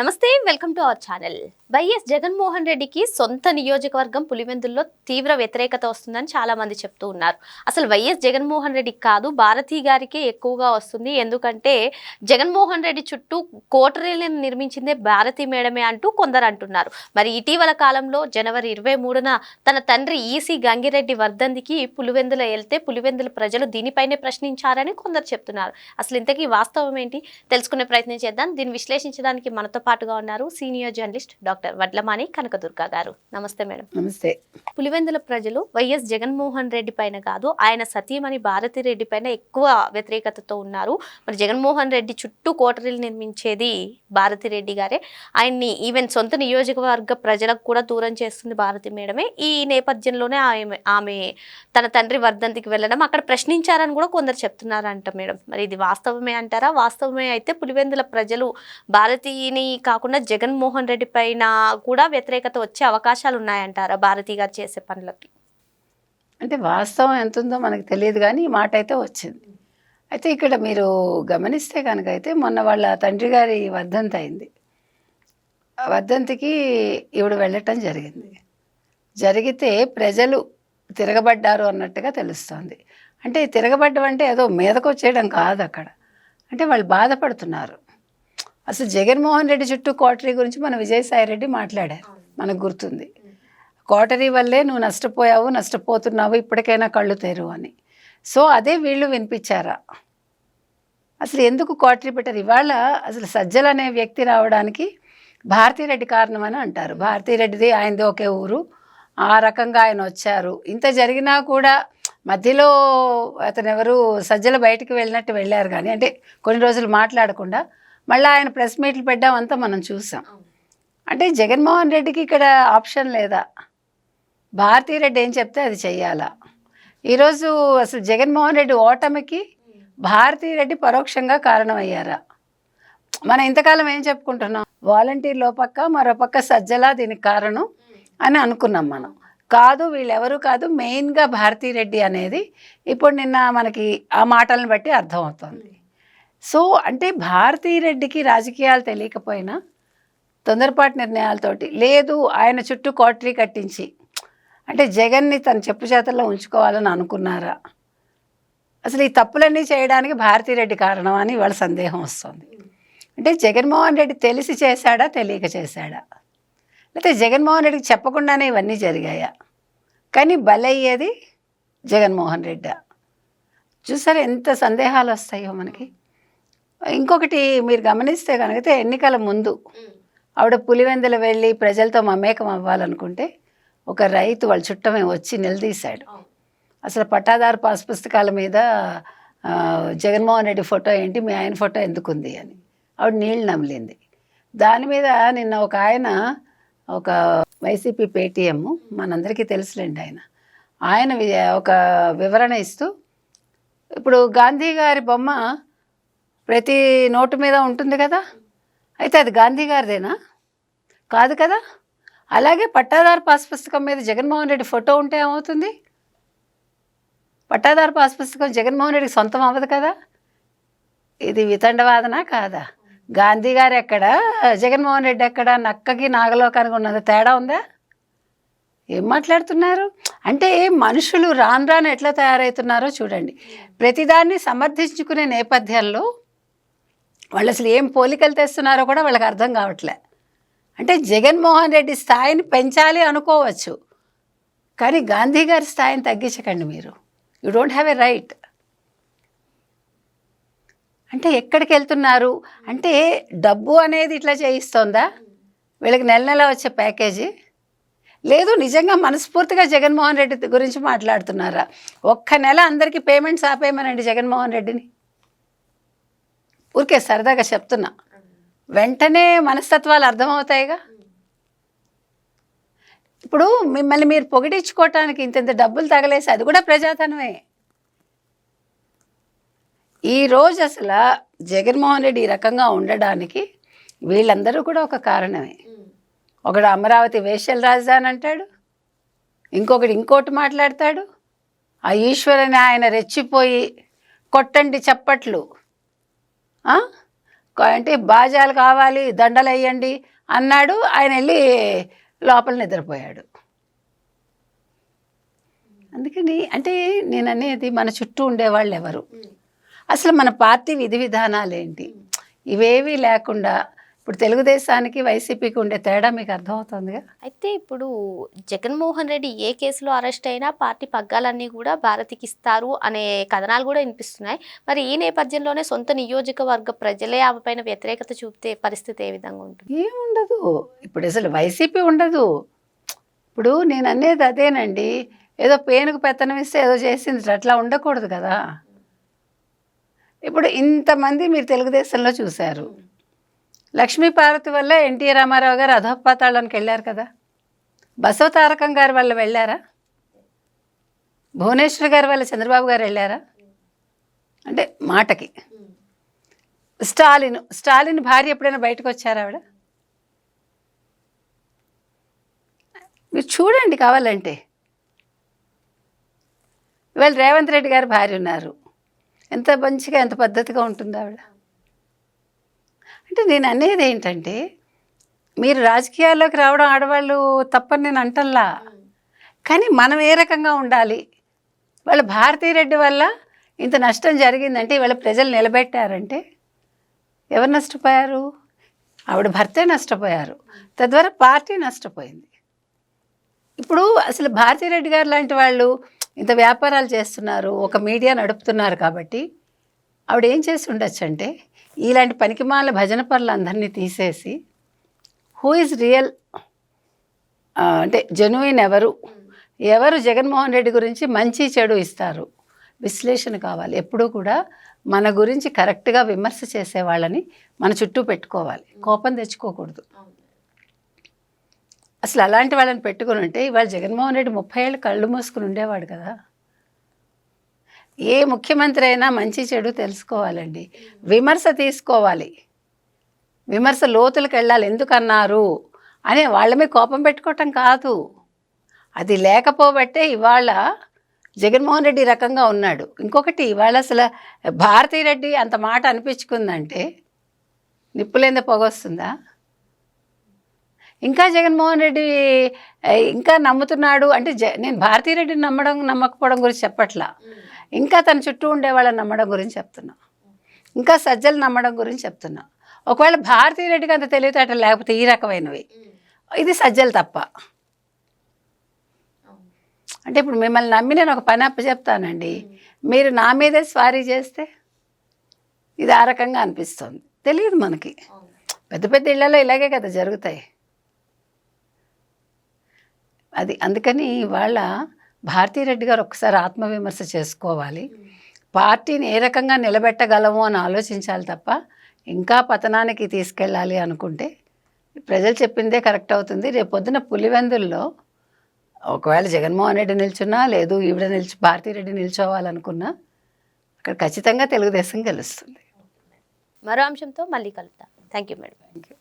నమస్తే, welcome to our channel. YS Jaganmohan రెడ్డికి సొంత నియోజకవర్గం పులివెందుల్లో తీవ్ర వ్యతిరేకత వస్తుందని చాలా మంది చెప్తూ ఉన్నారు. అసలు వైఎస్ జగన్మోహన్ రెడ్డికి కాదు, భారతి గారికే ఎక్కువగా వస్తుంది. ఎందుకంటే జగన్మోహన్ రెడ్డి చుట్టూ కోటరీలను నిర్మించిందే భారతి మేడమే అంటూ కొందరు అంటున్నారు. మరి ఇటీవల కాలంలో జనవరి 23న తన తండ్రి ఈసీ గంగిరెడ్డి వర్ధంతికి పులివెందుల వెళ్తే పులివెందుల ప్రజలు దీనిపైనే ప్రశ్నించారని కొందరు చెప్తున్నారు. అసలు ఇంతకీ వాస్తవం ఏంటి తెలుసుకునే ప్రయత్నం చేద్దాం. దీన్ని విశ్లేషించడానికి మనతో పాటుగా ఉన్నారు senior journalist doctor Vadlamani Kanakadurga గారు. నమస్తే మేడం. నమస్తే. పులివెందుల ప్రజలు వైఎస్ జగన్మోహన్ రెడ్డి పైన కాదు, ఆయన సతీమణి భారతి రెడ్డి పైన ఎక్కువ వ్యతిరేకతతో ఉన్నారు. మరి జగన్మోహన్ రెడ్డి చుట్టూ కోటరీలు నిర్మించేది భారతి రెడ్డి గారే. ఆయన్ని ఈవెన్ సొంత నియోజకవర్గ ప్రజలకు కూడా దూరం చేస్తుంది భారతి మేడమే. ఈ నేపథ్యంలోనే ఆమె తన తండ్రి వర్ధంతికి వెళ్ళడం అక్కడ ప్రశ్నించారని కూడా కొందరు చెప్తున్నారంట మేడం. మరి ఇది వాస్తవమే అంటారా? వాస్తవమే అయితే పులివెందుల ప్రజలు భారతిని కాకుండా జగన్మోహన్ రెడ్డి పైన కూడా వ్యతిరేకత వచ్చే అవకాశాలు ఉన్నాయంటారా భారతి గారు చేసే పనులకి? అంటే వాస్తవం ఎంత ఉందో మనకు తెలియదు, కానీ ఈ మాట అయితే వచ్చింది. అయితే ఇక్కడ మీరు గమనిస్తే కనుక అయితే మొన్న వాళ్ళ తండ్రి గారి వర్ధంతి అయింది. ఆ వర్ధంతికి ఈవిడ వెళ్ళటం జరిగింది. జరిగితే ప్రజలు తిరగబడ్డారు అన్నట్టుగా తెలుస్తోంది. అంటే తిరగబడ్డం అంటే ఏదో మీదకు వచ్చేయడం కాదు అక్కడ. అంటే వాళ్ళు బాధపడుతున్నారు. అసలు జగన్మోహన్ రెడ్డి చుట్టూ కోటరీ గురించి మన విజయసాయి రెడ్డి మాట్లాడారు, మనకు గుర్తుంది. కోటరీ వల్లే నువ్వు నష్టపోయావు, నష్టపోతున్నావు, ఇప్పటికైనా కళ్ళు తెరు అని. సో అదే వీళ్ళు వినిపించారా? అసలు ఎందుకు కోటరీ పెట్టారు? ఇవాళ అసలు సజ్జల అనే వ్యక్తి రావడానికి భారతీరెడ్డి కారణం అని అంటారు. భారతీరెడ్డిది ఆయనది ఒకే ఊరు, ఆ రకంగా ఆయన వచ్చారు. ఇంత జరిగినా కూడా మధ్యలో అతను ఎవరు సజ్జల బయటికి వెళ్ళినట్టు వెళ్ళారు, కానీ అంటే కొన్ని రోజులు మాట్లాడకుండా మళ్ళీ ఆయన ప్రెస్ మీట్లు పెట్టామంతా మనం చూసాం. అంటే జగన్మోహన్ రెడ్డికి ఇక్కడ ఆప్షన్ లేదా? భారతీరెడ్డి ఏం చెప్తే అది చెయ్యాలా? ఈరోజు అసలు జగన్మోహన్ రెడ్డి ఓటమికి భారతీరెడ్డి పరోక్షంగా కారణమయ్యారా? మనం ఇంతకాలం ఏం చెప్పుకుంటున్నాం? వాలంటీర్లో పక్క మరో పక్క సజ్జల దీనికి కారణం అని అనుకున్నాం మనం. కాదు, వీళ్ళెవరు కాదు, మెయిన్గా భారతీరెడ్డి అనేది ఇప్పుడు నిన్న మనకి ఆ మాటలను బట్టి అర్థమవుతుంది. సో అంటే భారతీరెడ్డికి రాజకీయాలు తెలియకపోయినా తొందరపాటు నిర్ణయాలతోటి లేదు, ఆయన చుట్టూ కోటరీ కట్టించి అంటే జగన్ని తన చెప్పు చేతల్లో ఉంచుకోవాలని అనుకున్నారా? అసలు ఈ తప్పులన్నీ చేయడానికి భారతీరెడ్డి కారణం అని వాళ్ళ సందేహం వస్తుంది. అంటే జగన్మోహన్ రెడ్డి తెలిసి చేశాడా, తెలియక చేశాడా? లేకపోతే జగన్మోహన్ రెడ్డికి చెప్పకుండానే ఇవన్నీ జరిగాయా? కానీ బలయ్యేది జగన్మోహన్ రెడ్డి. చూసారా ఎంత సందేహాలు వస్తాయో మనకి. ఇంకొకటి మీరు గమనిస్తే కనుక ఎన్నికల ముందు ఆవిడ పులివెందులు వెళ్ళి ప్రజలతో మమేకం అవ్వాలనుకుంటే ఒక రైతు వాళ్ళ చుట్టమే వచ్చి నిలదీశాడు. అసలు పట్టాదారు పాస్ పుస్తకాల మీద జగన్మోహన్ రెడ్డి ఫోటో ఏంటి, మీ ఆయన ఫోటో ఎందుకుంది అని ఆవిడ నీళ్ళు నమిలింది. దాని మీద నిన్న ఒక ఆయన, ఒక వైసీపీ పేటీఎం, మనందరికీ తెలుసులేండి, ఆయన ఒక వివరణ ఇస్తూ, ఇప్పుడు గాంధీ గారి బొమ్మ ప్రతి నోటు మీద ఉంటుంది కదా, అయితే అది గాంధీ గారిదేనా? కాదు కదా. అలాగే పట్టాదారు పాస్ పుస్తకం మీద జగన్మోహన్ రెడ్డి ఫోటో ఉంటే ఏమవుతుంది? పట్టాదారు పాస్ పుస్తకం జగన్మోహన్ రెడ్డికి సొంతం అవ్వదు కదా. ఇది వితండవాదన కాదా? గాంధీ గారు ఎక్కడ, జగన్మోహన్ రెడ్డి ఎక్కడ? నక్కకి నాగలోకానికి ఉన్నది తేడా ఉందా? ఏం మాట్లాడుతున్నారు? అంటే మనుషులు రాను రాను ఎట్లా తయారవుతున్నారో చూడండి. ప్రతిదాన్ని సమర్థించుకునే నేపథ్యంలో వాళ్ళు అసలు ఏం పోలికలు తెస్తున్నారో కూడా వాళ్ళకి అర్థం కావట్లే. అంటే జగన్మోహన్ రెడ్డి స్థాయిని పెంచాలి అనుకోవచ్చు, కానీ గాంధీ గారి స్థాయిని తగ్గించకండి మీరు. You don't have a right. అంటే ఎక్కడికి వెళ్తున్నారు? అంటే డబ్బు అనేది ఇట్లా చేయిస్తోందా వీళ్ళకి? నెల నెల వచ్చే ప్యాకేజీ లేదు. నిజంగా మనస్ఫూర్తిగా జగన్మోహన్ రెడ్డి గురించి మాట్లాడుతున్నారా? ఒక్క నెల అందరికీ పేమెంట్స్ ఆపేయమనండి జగన్మోహన్ రెడ్డిని. ఊరికే సరదాగా చెప్తున్నా, వెంటనే మనస్తత్వాలు అర్థమవుతాయిగా. ఇప్పుడు మిమ్మల్ని మీరు పొగిడించుకోవటానికి ఇంత డబ్బులు తగలేసి అది కూడా ప్రజాధనమే. ఈరోజు అసలు జగన్మోహన్ రెడ్డి ఈ రకంగా ఉండడానికి వీళ్ళందరూ కూడా ఒక కారణమే. ఒకడు అమరావతి వేశ్యల రాజధాని అంటాడు, ఇంకొకటి ఇంకోటి మాట్లాడతాడు. ఆ ఈశ్వరని ఆయన రెచ్చిపోయి కొట్టండి చప్పట్లు, అంటే బాజాలు కావాలి, దండలు వేయండి అన్నాడు. ఆయన వెళ్ళి లోపల నిద్రపోయాడు. అందుకని అంటే నేను అనేది మన చుట్టూ ఉండేవాళ్ళు ఎవరు, అసలు మన పార్టీ విధి విధానాలు ఏంటి, ఇవేవి లేకుండా ఇప్పుడు తెలుగుదేశానికి వైసీపీకి ఉండే తేడా మీకు అర్థమవుతుందిగా. అయితే ఇప్పుడు జగన్మోహన్ రెడ్డి ఏ కేసులో అరెస్ట్ అయినా పార్టీ పగ్గాలన్నీ కూడా భారతికి ఇస్తారు అనే కథనాలు కూడా వినిపిస్తున్నాయి. మరి ఈ నేపథ్యంలోనే సొంత నియోజకవర్గ ప్రజలే ఆమె పైన వ్యతిరేకత చూపితే పరిస్థితి ఏ విధంగా ఉంటుంది? ఏముండదు, ఇప్పుడు అసలు వైసీపీ ఉండదు. ఇప్పుడు నేను అనేది అదేనండి, ఏదో పేనుకు పెత్తనం ఇస్తే ఏదో చేసింది, అట్లా ఉండకూడదు కదా. ఇప్పుడు ఇంతమంది మీరు తెలుగుదేశంలో చూశారు, లక్ష్మీపార్వతి వల్ల ఎన్టీ రామారావు గారు అధోపాతాళానికి వెళ్ళారు కదా. బసవ తారకం గారి వల్ల వెళ్ళారా? భువనేశ్వర్ గారి వల్ల చంద్రబాబు గారు వెళ్ళారా? అంటే మాటకి. స్టాలిన్ భార్య ఎప్పుడైనా బయటకు వచ్చారా ఆవిడ? మీరు చూడండి కావాలంటే. ఇవాళ రేవంత్ రెడ్డి గారి భార్య ఉన్నారు, ఎంత మంచిగా ఎంత పద్ధతిగా ఉంటుంది ఆవిడ. అంటే నేను అనేది ఏంటంటే, మీరు రాజకీయాల్లోకి రావడం ఆడవాళ్ళు తప్పని నేను అంటల్లా, కానీ మనం ఏ రకంగా ఉండాలి. వాళ్ళ భారతీరెడ్డి వల్ల ఇంత నష్టం జరిగిందంటే, ఇవాళ ప్రజలు నిలబెట్టారంటే ఎవరు నష్టపోయారు? ఆవిడ భర్తే నష్టపోయారు, తద్వారా పార్టీ నష్టపోయింది. ఇప్పుడు అసలు భారతీరెడ్డి గారు లాంటి వాళ్ళు ఇంత వ్యాపారాలు చేస్తున్నారు, ఒక మీడియా నడుపుతున్నారు కాబట్టి ఆవిడ ఏం చేసి ఉండొచ్చు అంటే, ఇలాంటి పనికిమాల భజన పనులందరినీ తీసేసి హూ ఈజ్ రియల్ అంటే జెన్యున్ ఎవరు జగన్మోహన్ రెడ్డి గురించి మంచి చెడు ఇస్తారు, విశ్లేషణ కావాలి. ఎప్పుడూ కూడా మన గురించి కరెక్ట్గా విమర్శ చేసేవాళ్ళని మన చుట్టూ పెట్టుకోవాలి, కోపం తెచ్చుకోకూడదు. అసలు అలాంటి వాళ్ళని పెట్టుకుని ఉంటే ఇవాళ జగన్మోహన్ రెడ్డి 30 ఏళ్ళు కళ్ళు మూసుకుని ఉండేవాడు కదా. ఏ ముఖ్యమంత్రి అయినా మంచి చెడు తెలుసుకోవాలండి, విమర్శ తీసుకోవాలి, విమర్శ లోతులకు వెళ్ళాలి. ఎందుకన్నారు అని వాళ్ళ మీద కోపం పెట్టుకోవటం కాదు. అది లేకపోబట్టే ఇవాళ జగన్మోహన్ రెడ్డి రకంగా ఉన్నాడు. ఇంకొకటి, ఇవాళ అసలు భారతీరెడ్డి అంత మాట అనిపించుకుందంటే నిప్పులేందే పొగొస్తుందా? ఇంకా జగన్మోహన్ రెడ్డి ఇంకా నమ్ముతున్నాడు అంటే నేను భారతీరెడ్డిని నమ్మకపోవడం గురించి చెప్పట్లా, ఇంకా తన చుట్టూ ఉండే వాళ్ళని నమ్మడం గురించి చెప్తున్నా, ఇంకా సజ్జలు నమ్మడం గురించి చెప్తున్నా. ఒకవేళ భారతీరెడ్డికి అంత తెలివితేటలు లేకపోతే ఈ రకమైనవి, ఇది సజ్జలు తప్ప. అంటే ఇప్పుడు మిమ్మల్ని నమ్మి నేను ఒక పని అప్పచెప్తానండి, మీరు నా మీదే స్వారీ చేస్తే ఇది ఆ రకంగా అనిపిస్తుంది. తెలియదు మనకి, పెద్ద పెద్ద ఇళ్లలో ఇలాగే కదా జరుగుతాయి. అది అందుకని ఇవాళ భారతీరెడ్డి గారు ఒకసారి ఆత్మవిమర్శ చేసుకోవాలి, పార్టీని ఏ రకంగా నిలబెట్టగలము అని ఆలోచించాలి తప్ప ఇంకా పతనానికి తీసుకెళ్ళాలి అనుకుంటే ప్రజలు చెప్పిందే కరెక్ట్ అవుతుంది. రేపు పొద్దున పులివెందుల్లో ఒకవేళ జగన్మోహన్ రెడ్డి నిల్చున్నా, లేదు ఈవిడ భారతీరెడ్డి నిల్చోవాలనుకున్నా, అక్కడ ఖచ్చితంగా తెలుగుదేశం గెలుస్తుంది. మరో అంశంతో మళ్ళీ కలుద్దాం. Thank you madam. Thank you.